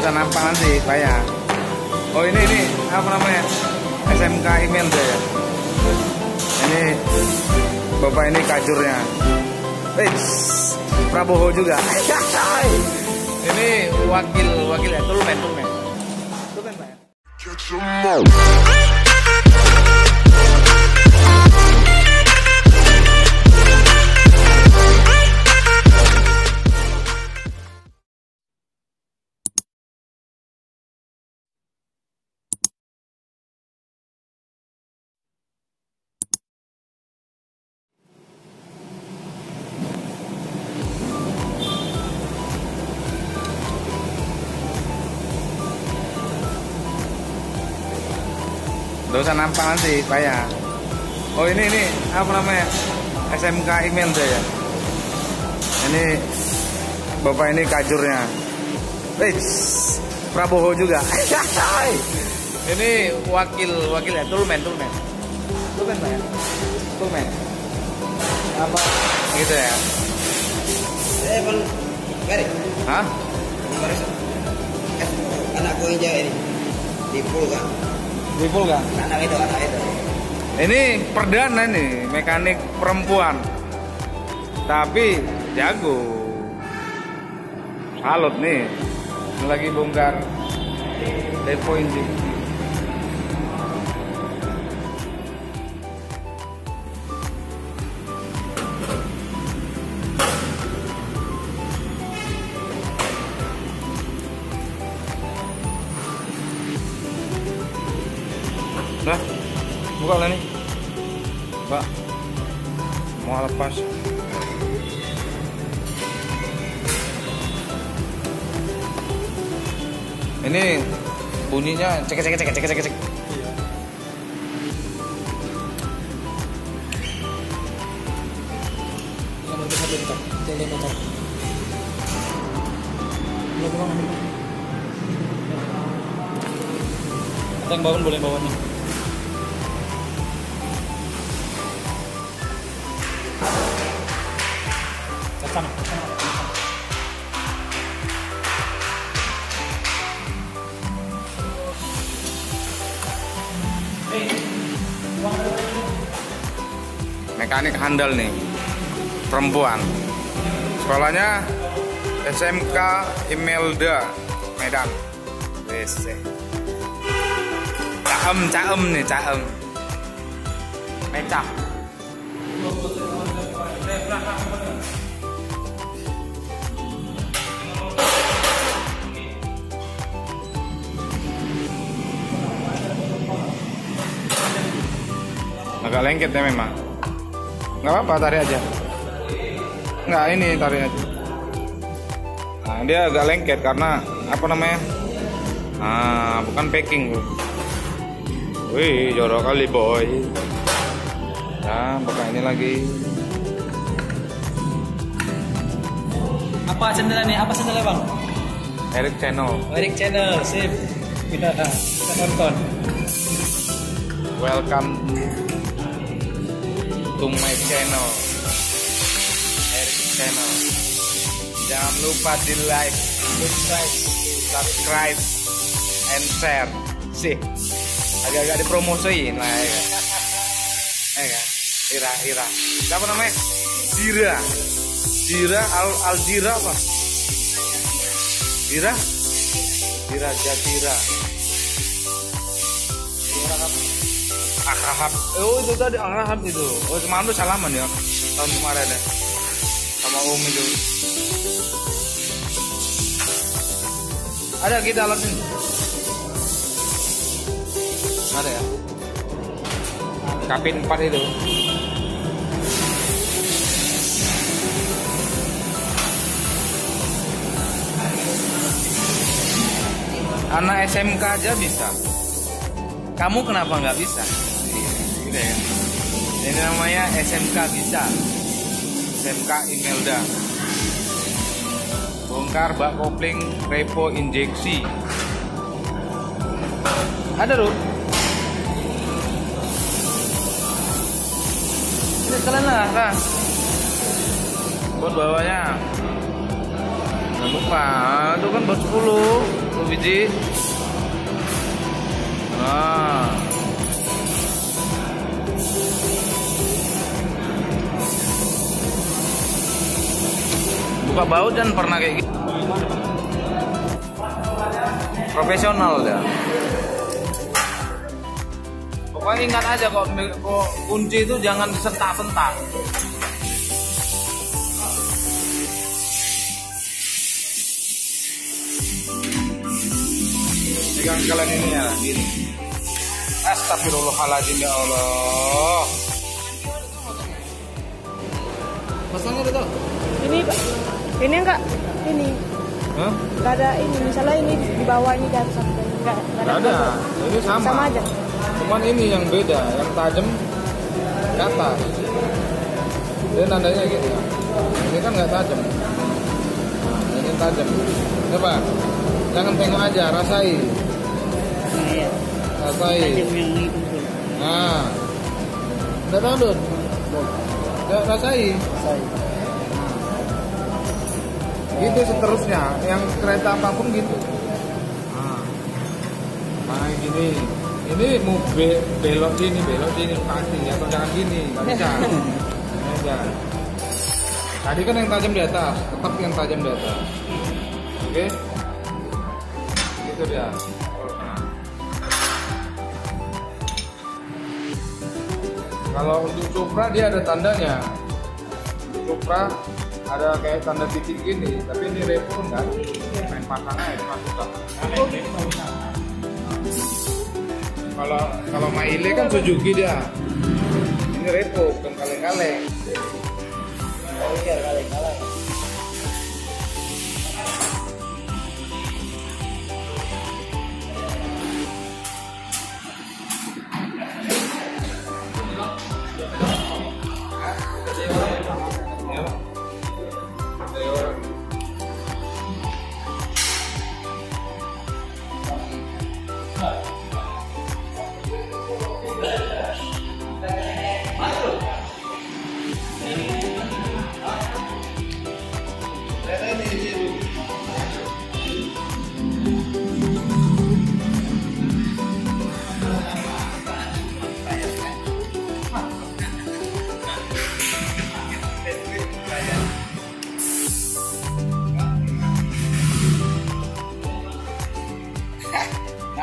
usah nampak nanti bayar. Oh ini apa namanya, SMK Imelda ya. Ini bapak ini kajurnya. Prabowo juga. Ini wakil ya, Tulmen Pak ya. Gak usah nampak nanti bayar. Oh ini apa namanya, SMK Imelda ya. Ini bapak ini kajurnya. Prabowo juga. Ini wakil ya, Tulmen Pak ya. Tulmen apa gitu ya. Garik. Hah? Anakku ini dipul kan? Dipul kan? Anak itu. Ini perdana nih, mekanik perempuan. Tapi jago. Salut nih. Lagi bongkar depo injeksi. Nah, buka lah nih, Mbak. Mau lepas. Ini bunyinya cek. Yang bangun boleh bawanya. Sana. Mekanik handal nih, perempuan. Sekolahnya SMK Imelda Medan. Caem nih, mecah. Agak lengket ya memang. Nggak apa-apa, tarik aja. Nggak, ini tarik aja. Nah, dia agak lengket karena apa namanya? Nah, bukan packing, Bu. Wih, jorok kali, boy. Nah, buka ini lagi. Apa channelnya nih? Apa channelnya, Bang? Eric Channel, sip. Kita nonton. Welcome to my channel, Eric Channel. Jangan lupa di like, subscribe, and share. Sih, agak-agak dipromosiin lah ya kan? Ira. Siapa namanya? Dira Aldira apa? Dira Jatira. Ahab. Oh itu tadi Ahab itu. Oh kemarin tuh salaman ya tahun kemarin ya sama itu. Ada kita alat ini. Ada ya. Kapin 4 itu. Anak SMK aja bisa. Kamu kenapa nggak bisa? Gitu ya. Ini namanya SMK bisa. SMK Imelda. Bongkar bak kopling repo injeksi. Ada Ruth? Ini sekalian lah. Buat bawahnya. Jangan lupa, itu kan buat 10. 10 biji. Nah. Buka baut dan pernah kayak gitu. Profesional ya. Pokoknya ingat aja kok kunci itu jangan disentak-sentak. Pegang kalian ini ya, gini. Astagfirullahaladzim ya Allah. Pasangnya udah tau? Ini Pak. Ini enggak. Ini. Hah? Enggak ada ini. Misalnya ini di bawah ini di atas enggak ada. Ini sama. Sama aja. Cuman ini yang beda, yang tajam ke atas. Dia nandanya gitu ya. Ini kan nggak tajam. Nah, ini tajam. Coba, jangan tengok aja, rasai. Iya. Rasai. Tajam yang itu. Nah, udah tahu Dut? Rasai. Gitu seterusnya, yang kereta apapun gitu. Nah, gini. Ini mau belok sini pasti atau jangan gini, nggak bisa. Ini aja. Tadi kan yang tajam di atas, tetap yang tajam di atas. Oke, gitu dia. Nah. Kalau untuk Supra dia ada tandanya. Supra ada kayak tanda titik gini, tapi ini Revo enggak. Main pasang aja masukkan. Kalau Maile kan Suzuki dia. Ini Revo bukan kaleng-kaleng. Oh iya, kaleng-kaleng.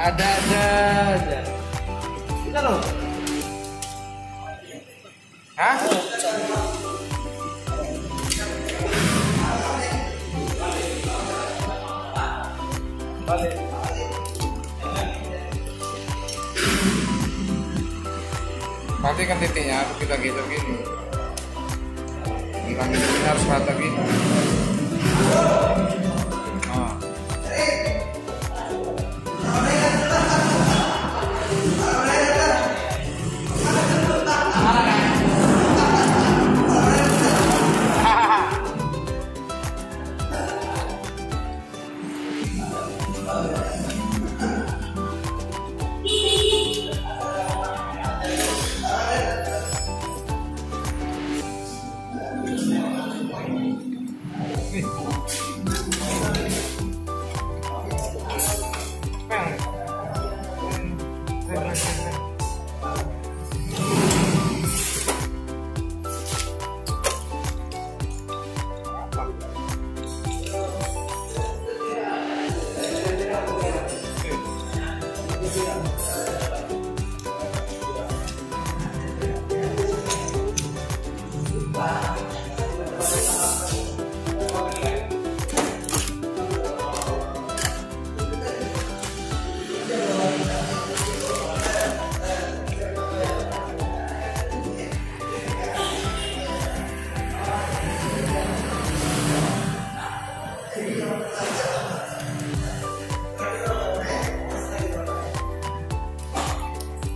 Ada aja. Kita loh. Hah? Balik. Perhatikan titiknya, kita gitu gini. Hilangin ini harus rata gini. Nah.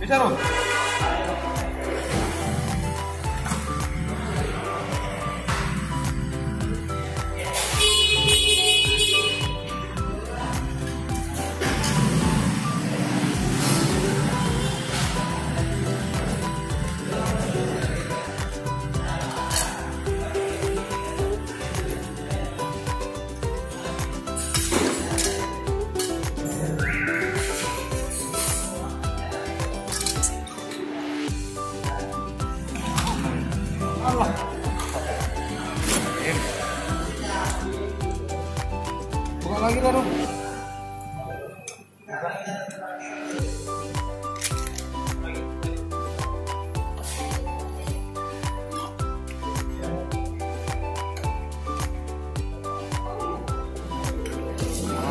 Bisa loh. Allah. Ini. Buka lagi baru.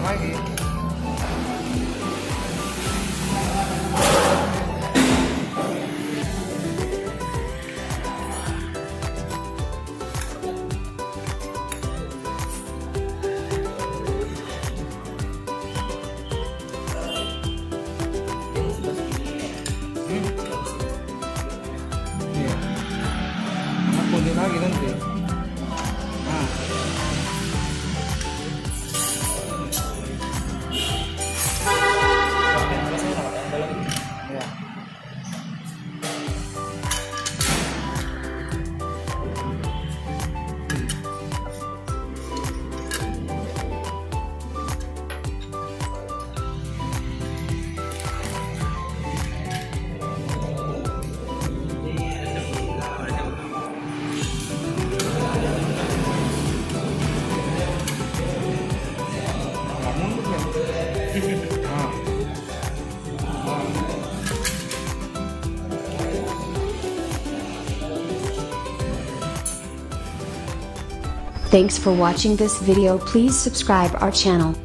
Lagi. Iya. Aku lagi nanti. Nah. Thanks for watching this video. Please subscribe our channel.